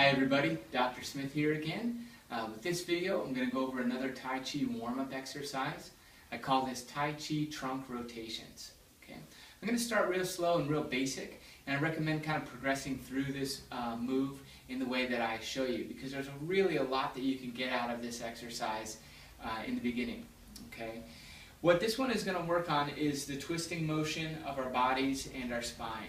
Hi everybody, Dr. Smith here again. With this video, I'm going to go over another Tai Chi warm-up exercise. I call this Tai Chi Trunk Rotations. Okay? I'm going to start real slow and real basic, and I recommend kind of progressing through this move in the way that I show you, because there's really a lot that you can get out of this exercise in the beginning. Okay? What this one is going to work on is the twisting motion of our bodies and our spine.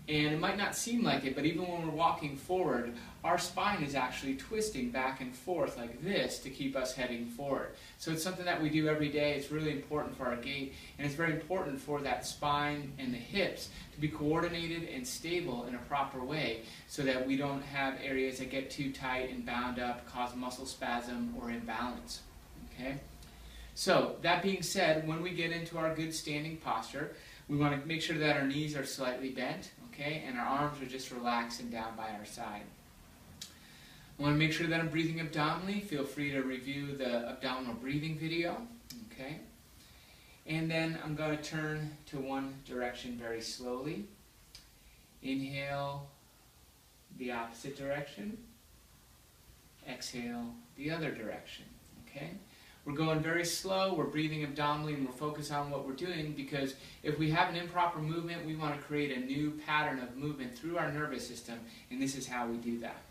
And it might not seem like it, but even when we're walking forward, our spine is actually twisting back and forth like this to keep us heading forward. So it's something that we do every day. It's really important for our gait, and it's very important for that spine and the hips to be coordinated and stable in a proper way so that we don't have areas that get too tight and bound up, cause muscle spasm or imbalance. Okay? So, that being said, when we get into our good standing posture, we want to make sure that our knees are slightly bent, okay, and our arms are just relaxed and down by our side. I want to make sure that I'm breathing abdominally. Feel free to review the abdominal breathing video, okay? And then I'm going to turn to one direction very slowly. Inhale the opposite direction. Exhale the other direction, okay? We're going very slow, we're breathing abdominally, and we're focused on what we're doing, because if we have an improper movement, we want to create a new pattern of movement through our nervous system, and this is how we do that.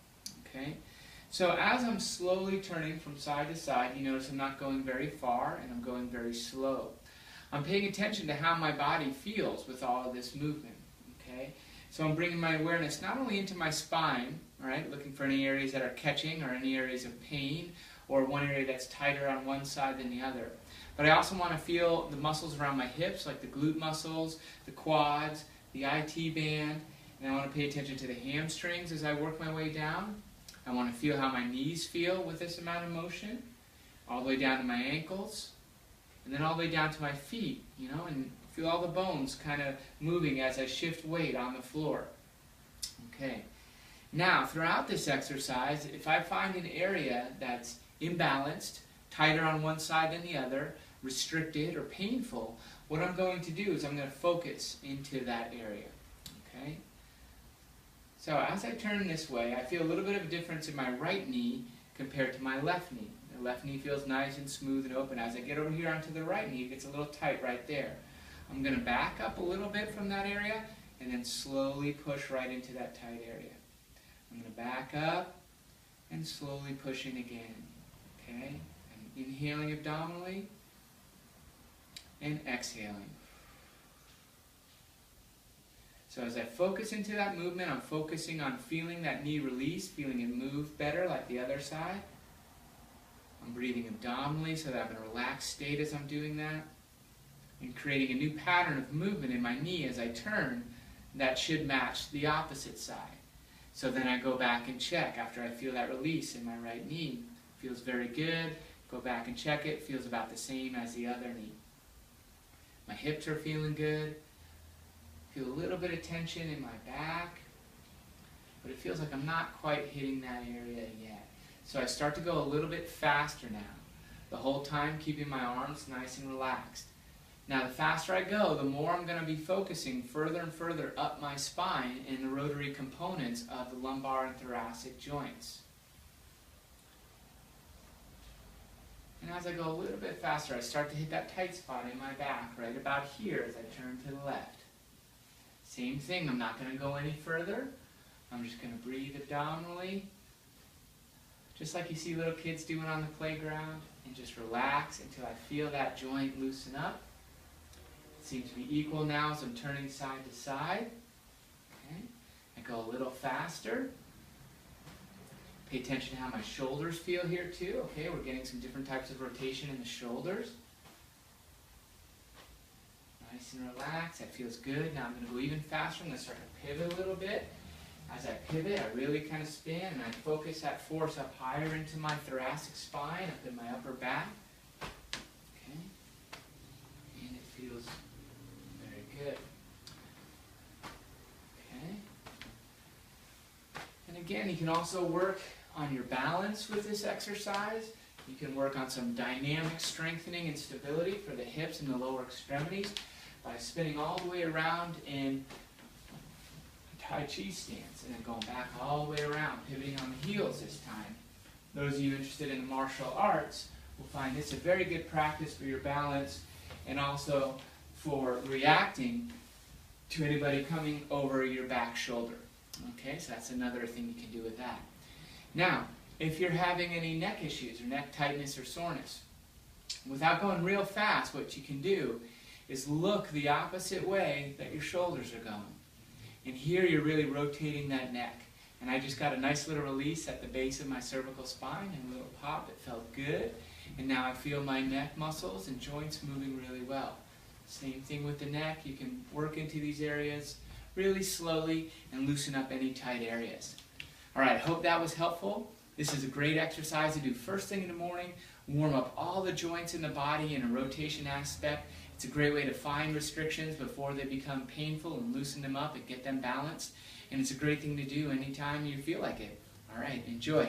Okay? So as I'm slowly turning from side to side, you notice I'm not going very far, and I'm going very slow. I'm paying attention to how my body feels with all of this movement. Okay? So I'm bringing my awareness not only into my spine, all right, looking for any areas that are catching or any areas of pain, or one area that's tighter on one side than the other. But I also want to feel the muscles around my hips, like the glute muscles, the quads, the IT band, and I want to pay attention to the hamstrings as I work my way down. I want to feel how my knees feel with this amount of motion, all the way down to my ankles, and then all the way down to my feet, you know, and feel all the bones kind of moving as I shift weight on the floor. Okay. Now, throughout this exercise, if I find an area that's imbalanced, tighter on one side than the other, restricted or painful, what I'm going to do is I'm going to focus into that area. Okay? So as I turn this way, I feel a little bit of a difference in my right knee compared to my left knee. The left knee feels nice and smooth and open. As I get over here onto the right knee, it gets a little tight right there. I'm going to back up a little bit from that area and then slowly push right into that tight area. I'm going to back up and slowly push in again. Okay? I'm inhaling abdominally and exhaling. So as I focus into that movement, I'm focusing on feeling that knee release, feeling it move better like the other side. I'm breathing abdominally so that I'm in a relaxed state as I'm doing that, and creating a new pattern of movement in my knee as I turn that should match the opposite side. So then I go back and check after I feel that release in my right knee. Feels very good. Go back and check it. Feels about the same as the other knee. My hips are feeling good. Feel a little bit of tension in my back, but it feels like I'm not quite hitting that area yet. So I start to go a little bit faster now, the whole time keeping my arms nice and relaxed. Now, the faster I go, the more I'm going to be focusing further and further up my spine in the rotary components of the lumbar and thoracic joints. And as I go a little bit faster, I start to hit that tight spot in my back, right about here as I turn to the left. Same thing, I'm not going to go any further. I'm just going to breathe abdominally, just like you see little kids doing on the playground, and just relax until I feel that joint loosen up. It seems to be equal now as I'm turning side to side. Okay. I go a little faster. Pay attention to how my shoulders feel here too. Okay, we're getting some different types of rotation in the shoulders. Nice and relaxed. That feels good. Now I'm going to go even faster. I'm going to start to pivot a little bit. As I pivot, I really kind of spin, and I focus that force up higher into my thoracic spine, up in my upper back. Okay. And it feels very good. Okay. And again, you can also work on your balance with this exercise. You can work on some dynamic strengthening and stability for the hips and the lower extremities by spinning all the way around in Tai Chi stance, and then going back all the way around, pivoting on the heels this time. Those of you interested in the martial arts will find this a very good practice for your balance and also for reacting to anybody coming over your back shoulder. Okay, so that's another thing you can do with that. Now, if you're having any neck issues or neck tightness or soreness, without going real fast, what you can do is look the opposite way that your shoulders are going. And here you're really rotating that neck. And I just got a nice little release at the base of my cervical spine and a little pop. It felt good. And now I feel my neck muscles and joints moving really well. Same thing with the neck. You can work into these areas really slowly and loosen up any tight areas. All right, hope that was helpful. This is a great exercise to do first thing in the morning. Warm up all the joints in the body in a rotation aspect. It's a great way to find restrictions before they become painful and loosen them up and get them balanced. And it's a great thing to do anytime you feel like it. All right, enjoy.